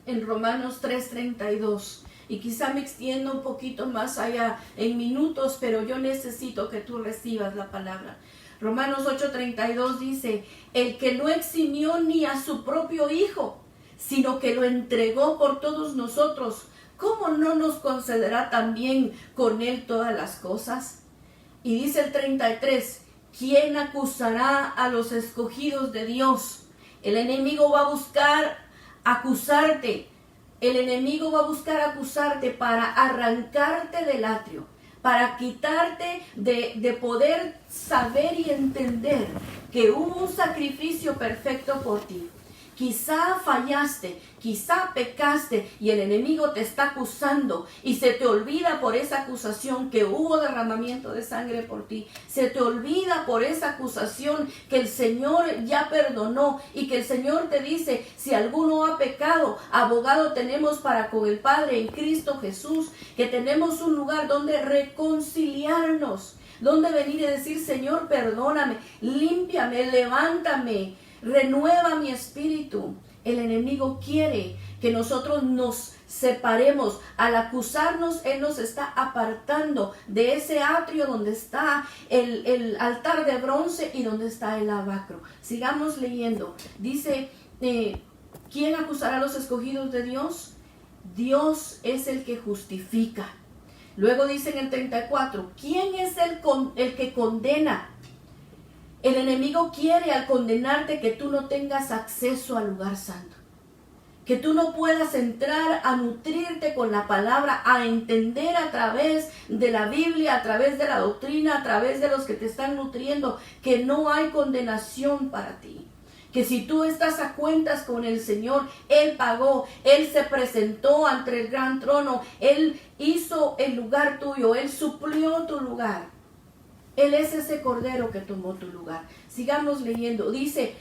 S1: en Romanos 3:32. Y quizá me extiendo un poquito más allá en minutos, pero yo necesito que tú recibas la palabra. Romanos 8:32 dice: el que no eximió ni a su propio Hijo, sino que lo entregó por todos nosotros, ¿cómo no nos concederá también con él todas las cosas? Y dice el 33: ¿quién acusará a los escogidos de Dios? El enemigo va a buscar acusarte. El enemigo va a buscar acusarte para arrancarte del atrio, para quitarte de poder saber y entender que hubo un sacrificio perfecto por ti, Quizá fallaste, quizá pecaste y el enemigo te está acusando y se te olvida por esa acusación que hubo derramamiento de sangre por ti. Se te olvida por esa acusación que el Señor ya perdonó y que el Señor te dice, si alguno ha pecado, abogado tenemos para con el Padre en Cristo Jesús, que tenemos un lugar donde reconciliarnos, donde venir y decir, Señor, perdóname, límpiame, levántame, renueva mi espíritu. El enemigo quiere que nosotros nos separemos. Al acusarnos, él nos está apartando de ese atrio donde está el altar de bronce y donde está el lavacro. Sigamos leyendo. Dice, ¿quién acusará a los escogidos de Dios? Dios es el que justifica. Luego dice en el 34, ¿quién es el que condena? El enemigo quiere al condenarte que tú no tengas acceso al lugar santo, que tú no puedas entrar a nutrirte con la palabra, a entender a través de la Biblia, a través de la doctrina, a través de los que te están nutriendo, que no hay condenación para ti. Que si tú estás a cuentas con el Señor, Él pagó, Él se presentó ante el gran trono, Él hizo el lugar tuyo, Él suplió tu lugar. Él es ese cordero que tomó tu lugar. Sigamos leyendo. Dice,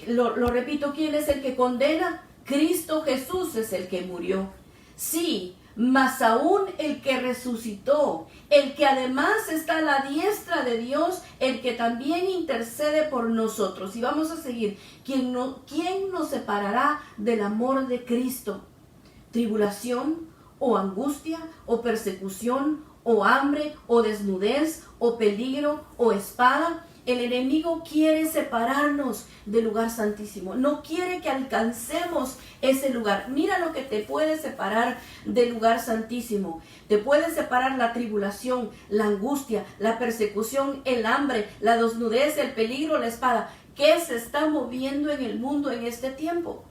S1: lo repito, ¿quién es el que condena? Cristo Jesús es el que murió. Sí, mas aún el que resucitó, el que además está a la diestra de Dios, el que también intercede por nosotros. Y vamos a seguir. ¿Quién nos separará del amor de Cristo? ¿Tribulación o angustia o persecución o hambre, o desnudez, o peligro, o espada? El enemigo quiere separarnos del lugar santísimo. No quiere que alcancemos ese lugar. Mira lo que te puede separar del lugar santísimo. Te puede separar la tribulación, la angustia, la persecución, el hambre, la desnudez, el peligro, la espada. ¿Qué se está moviendo en el mundo en este tiempo?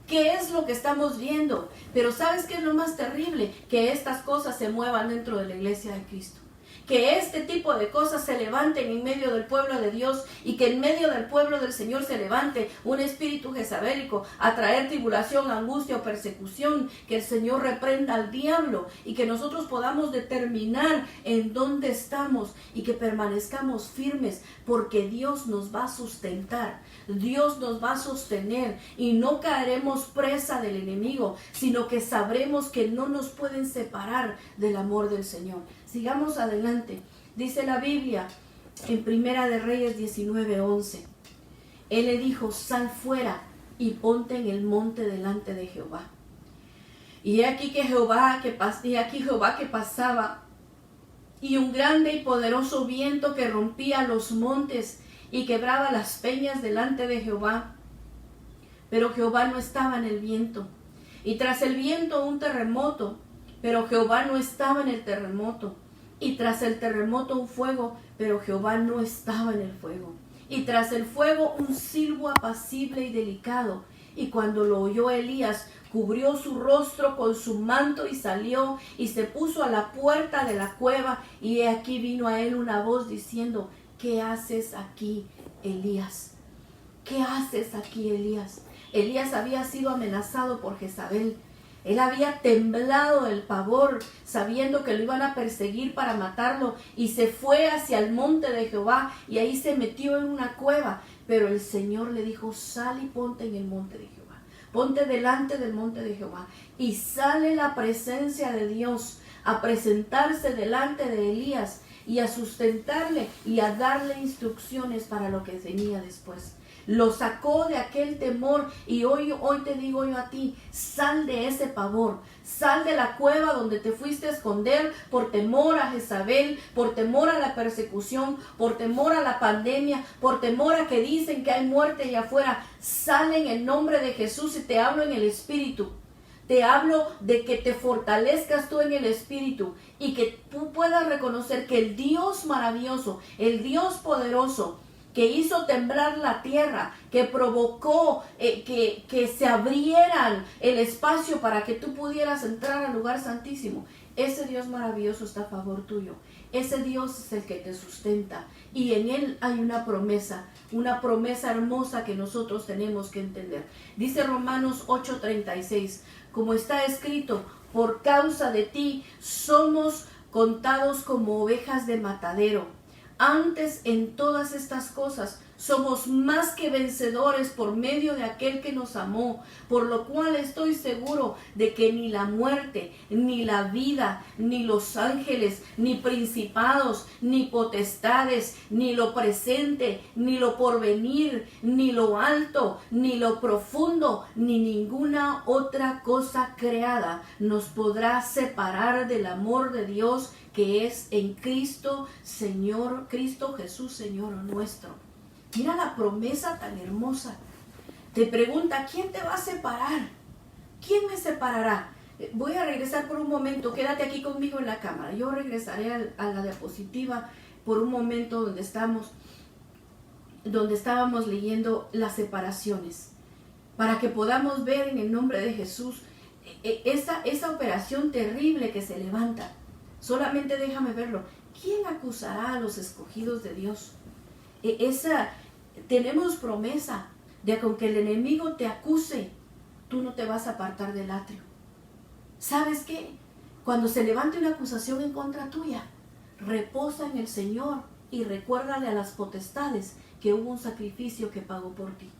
S1: ¿Qué es lo que estamos viendo? Pero ¿sabes qué es lo más terrible? Que estas cosas se muevan dentro de la iglesia de Cristo. Que este tipo de cosas se levanten en medio del pueblo de Dios y que en medio del pueblo del Señor se levante un espíritu jezabélico a traer tribulación, angustia o persecución. Que el Señor reprenda al diablo y que nosotros podamos determinar en dónde estamos y que permanezcamos firmes, porque Dios nos va a sustentar, Dios nos va a sostener y no caeremos presa del enemigo, sino que sabremos que no nos pueden separar del amor del Señor. Sigamos adelante. Dice la Biblia en Primera de Reyes 19:11. Él le dijo, sal fuera y ponte en el monte delante de Jehová. Y aquí Jehová que pasaba, y un grande y poderoso viento que rompía los montes y quebraba las peñas delante de Jehová. Pero Jehová no estaba en el viento. Y tras el viento un terremoto, pero Jehová no estaba en el terremoto. Y tras el terremoto un fuego, pero Jehová no estaba en el fuego. Y tras el fuego un silbo apacible y delicado. Y cuando lo oyó Elías, cubrió su rostro con su manto y salió y se puso a la puerta de la cueva. Y he aquí vino a él una voz diciendo, ¿qué haces aquí, Elías? ¿Qué haces aquí, Elías? Elías había sido amenazado por Jezabel. Él había temblado del pavor, sabiendo que lo iban a perseguir para matarlo, y se fue hacia el monte de Jehová, y ahí se metió en una cueva. Pero el Señor le dijo, sal y ponte en el monte de Jehová. Ponte delante del monte de Jehová. Y sale la presencia de Dios a presentarse delante de Elías y a sustentarle y a darle instrucciones para lo que venía después. Lo sacó de aquel temor y hoy te digo yo a ti, sal de ese pavor, sal de la cueva donde te fuiste a esconder por temor a Jezabel, por temor a la persecución, por temor a la pandemia, por temor a que dicen que hay muerte allá afuera. Sal en el nombre de Jesús y te hablo en el Espíritu. Te hablo de que te fortalezcas tú en el Espíritu y que tú puedas reconocer que el Dios maravilloso, el Dios poderoso, que hizo temblar la tierra, que provocó que se abrieran el espacio para que tú pudieras entrar al lugar santísimo. Ese Dios maravilloso está a favor tuyo. Ese Dios es el que te sustenta y en Él hay una promesa hermosa que nosotros tenemos que entender. Dice Romanos 8:36, como está escrito, por causa de ti somos contados como ovejas de matadero. Antes en todas estas cosas somos más que vencedores por medio de aquel que nos amó, por lo cual estoy seguro de que ni la muerte, ni la vida, ni los ángeles, ni principados, ni potestades, ni lo presente, ni lo porvenir, ni lo alto, ni lo profundo, ni ninguna otra cosa creada nos podrá separar del amor de Dios que es en Cristo Jesús, Señor nuestro. Mira la promesa tan hermosa. Te pregunta, ¿quién te va a separar? ¿Quién me separará? Voy a regresar por un momento. Quédate aquí conmigo en la cámara. Yo regresaré a la diapositiva por un momento donde estábamos leyendo las separaciones. Para que podamos ver en el nombre de Jesús esa operación terrible que se levanta. Solamente déjame verlo. ¿Quién acusará a los escogidos de Dios? Tenemos promesa de que aunque el enemigo te acuse, tú no te vas a apartar del atrio. ¿Sabes qué? Cuando se levante una acusación en contra tuya, reposa en el Señor y recuérdale a las potestades que hubo un sacrificio que pagó por ti.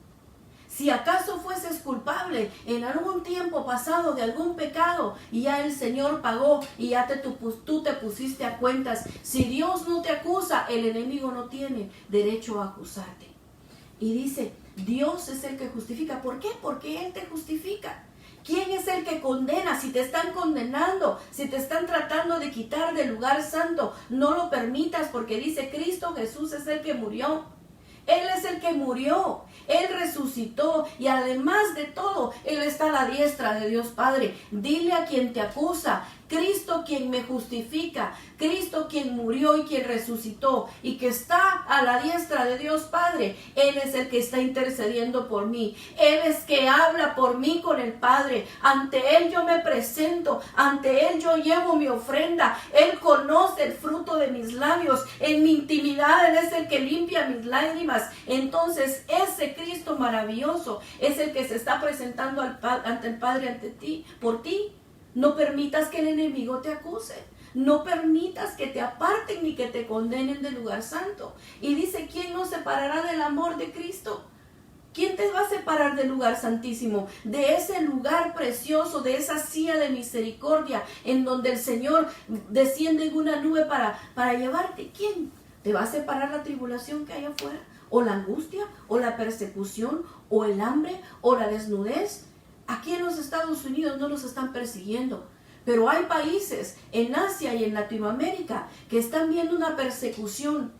S1: Si acaso fueses culpable en algún tiempo pasado de algún pecado y ya el Señor pagó y ya tú te pusiste a cuentas, si Dios no te acusa, el enemigo no tiene derecho a acusarte. Y dice, Dios es el que justifica. ¿Por qué? Porque Él te justifica. ¿Quién es el que condena? Si te están condenando, si te están tratando de quitar del lugar santo, no lo permitas, porque dice Cristo Jesús es el que murió. Él es el que murió, Él resucitó y además de todo, Él está a la diestra de Dios Padre. Dile a quien te acusa, Cristo quien me justifica, Cristo quien murió y quien resucitó y que está a la diestra de Dios Padre. Él es el que está intercediendo por mí. Él es que habla por mí con el Padre. Ante Él yo me presento, ante Él yo llevo mi ofrenda. Él conoce el fruto de mis labios. En mi intimidad Él es el que limpia mis lágrimas. Entonces ese Cristo maravilloso es el que se está presentando ante el Padre, ante ti, por ti. No permitas que el enemigo te acuse. No permitas que te aparten ni que te condenen del lugar santo. Y dice, ¿quién nos separará del amor de Cristo? ¿Quién te va a separar del lugar santísimo? De ese lugar precioso, de esa silla de misericordia en donde el Señor desciende en una nube para llevarte. ¿Quién? ¿Te va a separar la tribulación que hay afuera? ¿O la angustia? ¿O la persecución? ¿O el hambre? ¿O la desnudez? Aquí en los Estados Unidos no los están persiguiendo, pero hay países en Asia y en Latinoamérica que están viendo una persecución,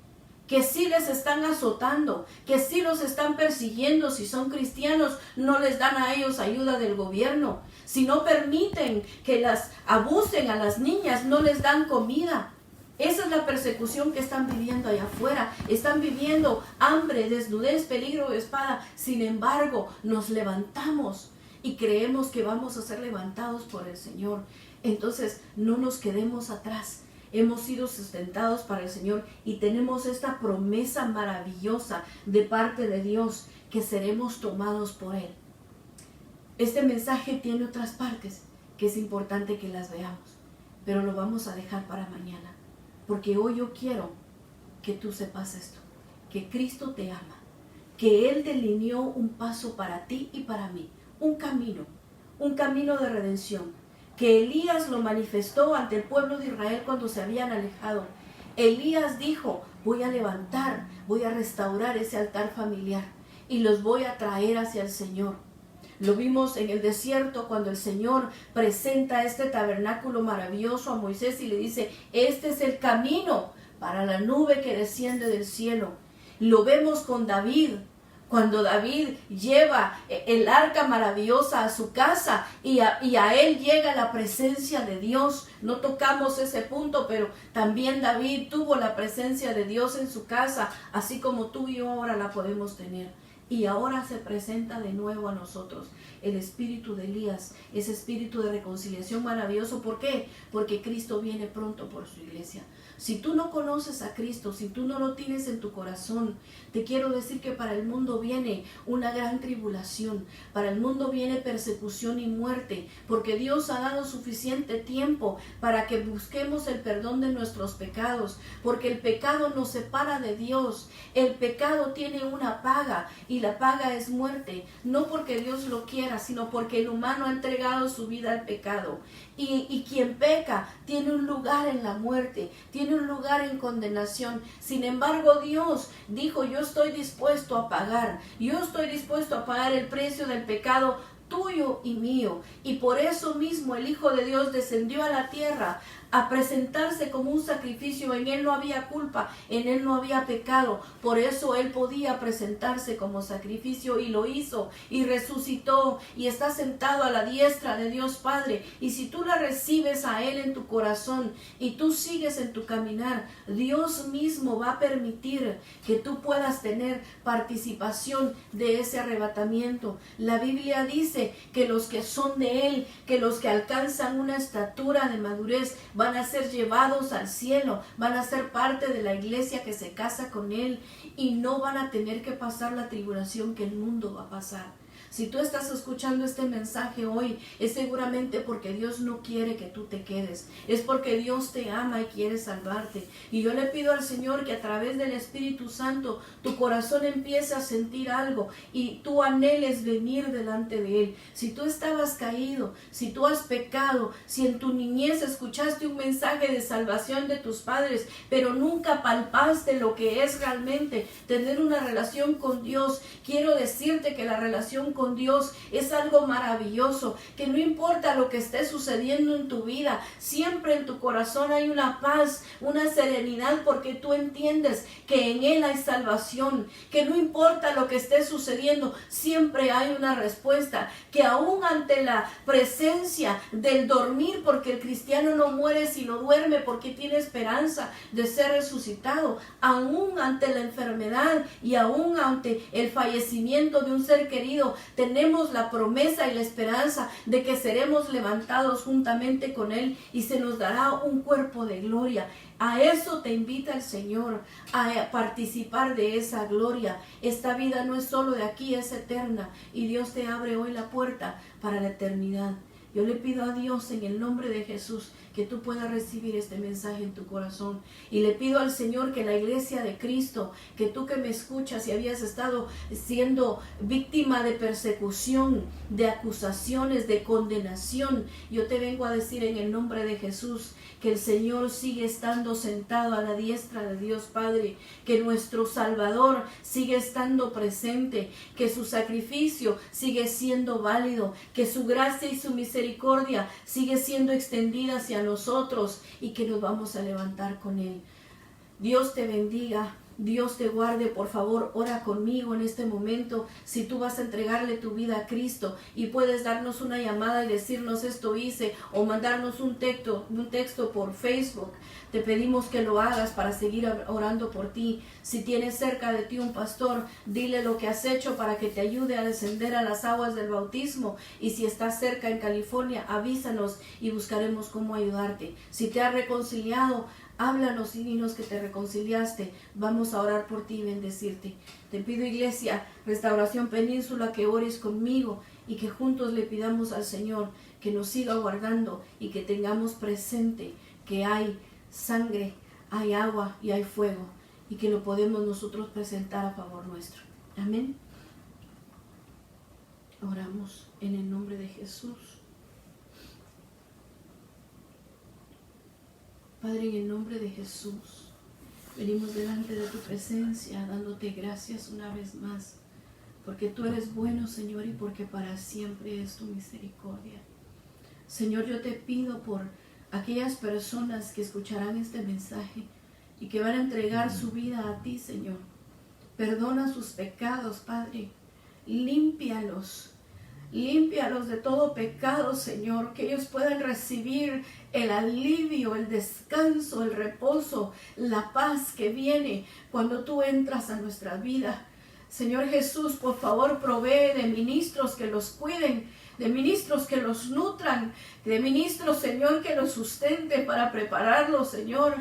S1: que sí les están azotando, que sí los están persiguiendo. Si son cristianos, no les dan a ellos ayuda del gobierno. Si no permiten que las abusen a las niñas, no les dan comida. Esa es la persecución que están viviendo allá afuera. Están viviendo hambre, desnudez, peligro de espada. Sin embargo, nos levantamos y creemos que vamos a ser levantados por el Señor. Entonces no nos quedemos atrás. Hemos sido sustentados para el Señor y tenemos esta promesa maravillosa de parte de Dios que seremos tomados por Él. Este mensaje tiene otras partes que es importante que las veamos, pero lo vamos a dejar para mañana, porque hoy yo quiero que tú sepas esto, que Cristo te ama, que Él delineó un paso para ti y para mí. Un camino de redención, que Elías lo manifestó ante el pueblo de Israel cuando se habían alejado. Elías dijo, voy a levantar, voy a restaurar ese altar familiar y los voy a traer hacia el Señor. Lo vimos en el desierto cuando el Señor presenta este tabernáculo maravilloso a Moisés y le dice, este es el camino para la nube que desciende del cielo. Lo vemos con David, Cuando David lleva el arca maravillosa a su casa y a él llega la presencia de Dios. No tocamos ese punto, pero también David tuvo la presencia de Dios en su casa, así como tú y yo ahora la podemos tener. Y ahora se presenta de nuevo a nosotros el espíritu de Elías, ese espíritu de reconciliación maravilloso. ¿Por qué? Porque Cristo viene pronto por su iglesia. Si tú no conoces a Cristo, si tú no lo tienes en tu corazón, te quiero decir que para el mundo viene una gran tribulación, para el mundo viene persecución y muerte, porque Dios ha dado suficiente tiempo para que busquemos el perdón de nuestros pecados, porque el pecado nos separa de Dios. El pecado tiene una paga y la paga es muerte, no porque Dios lo quiera, sino porque el humano ha entregado su vida al pecado. Y quien peca tiene un lugar en la muerte, tiene un lugar en condenación. Sin embargo, Dios dijo: yo estoy dispuesto a pagar, yo estoy dispuesto a pagar el precio del pecado tuyo y mío. Y por eso mismo el Hijo de Dios descendió a la tierra a presentarse como un sacrificio. En Él no había culpa, en Él no había pecado. Por eso Él podía presentarse como sacrificio, y lo hizo, y resucitó, y está sentado a la diestra de Dios Padre. Y si tú la recibes a Él en tu corazón y tú sigues en tu caminar, Dios mismo va a permitir que tú puedas tener participación de ese arrebatamiento. La Biblia dice que los que son de Él, que los que alcanzan una estatura de madurez, van a ser llevados al cielo, van a ser parte de la iglesia que se casa con Él, y no van a tener que pasar la tribulación que el mundo va a pasar. Si tú estás escuchando este mensaje hoy, es seguramente porque Dios no quiere que tú te quedes. Es porque Dios te ama y quiere salvarte. Y yo le pido al Señor que a través del Espíritu Santo tu corazón empiece a sentir algo y tú anheles venir delante de Él. Si tú estabas caído, si tú has pecado, si en tu niñez escuchaste un mensaje de salvación de tus padres, pero nunca palpaste lo que es realmente tener una relación con Dios, quiero decirte que la relación con Dios es algo maravilloso, que no importa lo que esté sucediendo en tu vida, siempre en tu corazón hay una paz, una serenidad, porque tú entiendes que en Él hay salvación, que no importa lo que esté sucediendo, siempre hay una respuesta, que aún ante la presencia del dormir, porque el cristiano no muere sino duerme, porque tiene esperanza de ser resucitado, aún ante la enfermedad y aún ante el fallecimiento de un ser querido, tenemos la promesa y la esperanza de que seremos levantados juntamente con Él y se nos dará un cuerpo de gloria. A eso te invita el Señor, a participar de esa gloria. Esta vida no es solo de aquí, es eterna, y Dios te abre hoy la puerta para la eternidad. Yo le pido a Dios en el nombre de Jesús que tú puedas recibir este mensaje en tu corazón. Y le pido al Señor que la iglesia de Cristo, que tú que me escuchas y habías estado siendo víctima de persecución, de acusaciones, de condenación, yo te vengo a decir en el nombre de Jesús que el Señor sigue estando sentado a la diestra de Dios Padre, que nuestro Salvador sigue estando presente, que su sacrificio sigue siendo válido, que su gracia y su misericordia sigue siendo extendida hacia nosotros y que nos vamos a levantar con Él. Dios te bendiga. Dios te guarde. Por favor, ora conmigo en este momento. Si tú vas a entregarle tu vida a Cristo, y puedes darnos una llamada y decirnos esto hice, o mandarnos un texto por Facebook, te pedimos que lo hagas para seguir orando por ti. Si tienes cerca de ti un pastor, dile lo que has hecho para que te ayude a descender a las aguas del bautismo. Y si estás cerca en California, avísanos y buscaremos cómo ayudarte. Si te has reconciliado, háblanos y dinos que te reconciliaste. Vamos a orar por ti y bendecirte. Te pido, iglesia, Restauración Península, que ores conmigo y que juntos le pidamos al Señor que nos siga guardando y que tengamos presente que hay sangre, hay agua y hay fuego, y que lo podemos nosotros presentar a favor nuestro. Amén. Oramos en el nombre de Jesús. Padre, en el nombre de Jesús, venimos delante de tu presencia, dándote gracias una vez más, porque tú eres bueno, Señor, y porque para siempre es tu misericordia. Señor, yo te pido por aquellas personas que escucharán este mensaje y que van a entregar su vida a ti, Señor. Perdona sus pecados, Padre. Límpialos. Límpialos de todo pecado, Señor, que ellos puedan recibir el alivio, el descanso, el reposo, la paz que viene cuando tú entras a nuestra vida. Señor Jesús, por favor, provee de ministros que los cuiden, de ministros que los nutran, de ministros, Señor, que los sustente para prepararlos, Señor.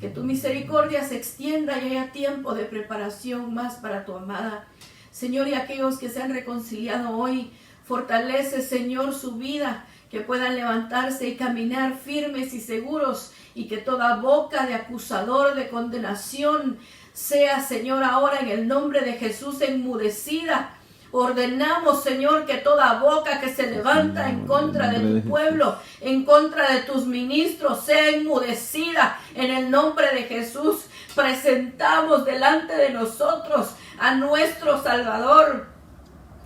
S1: Que tu misericordia se extienda y haya tiempo de preparación más para tu amada. Señor, y aquellos que se han reconciliado hoy, fortalece, Señor, su vida, que puedan levantarse y caminar firmes y seguros, y que toda boca de acusador, de condenación, sea, Señor, ahora en el nombre de Jesús enmudecida. Ordenamos, Señor, que toda boca que se levanta en contra de tu pueblo, en contra de tus ministros, sea enmudecida en el nombre de Jesús. Presentamos delante de nosotros a nuestro Salvador,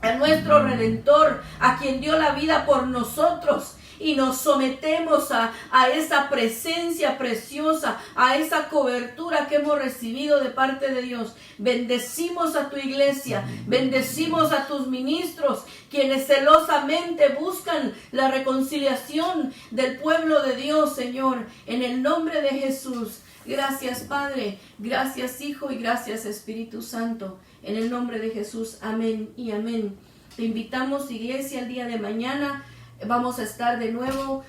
S1: a nuestro Redentor, a quien dio la vida por nosotros, y nos sometemos a esa presencia preciosa, a esa cobertura que hemos recibido de parte de Dios. Bendecimos a tu iglesia, bendecimos a tus ministros, quienes celosamente buscan la reconciliación del pueblo de Dios, Señor, en el nombre de Jesús. Gracias, Padre, gracias, Hijo, y gracias, Espíritu Santo. En el nombre de Jesús, amén y amén. Te invitamos, iglesia, el día de mañana. Vamos a estar de nuevo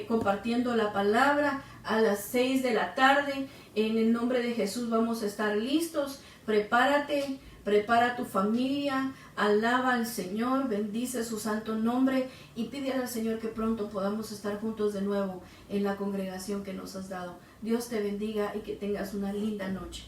S1: compartiendo la palabra a las 6 de la tarde. En el nombre de Jesús vamos a estar listos. Prepárate, prepara tu familia, alaba al Señor, bendice su santo nombre y pide al Señor que pronto podamos estar juntos de nuevo en la congregación que nos has dado. Dios te bendiga y que tengas una linda noche.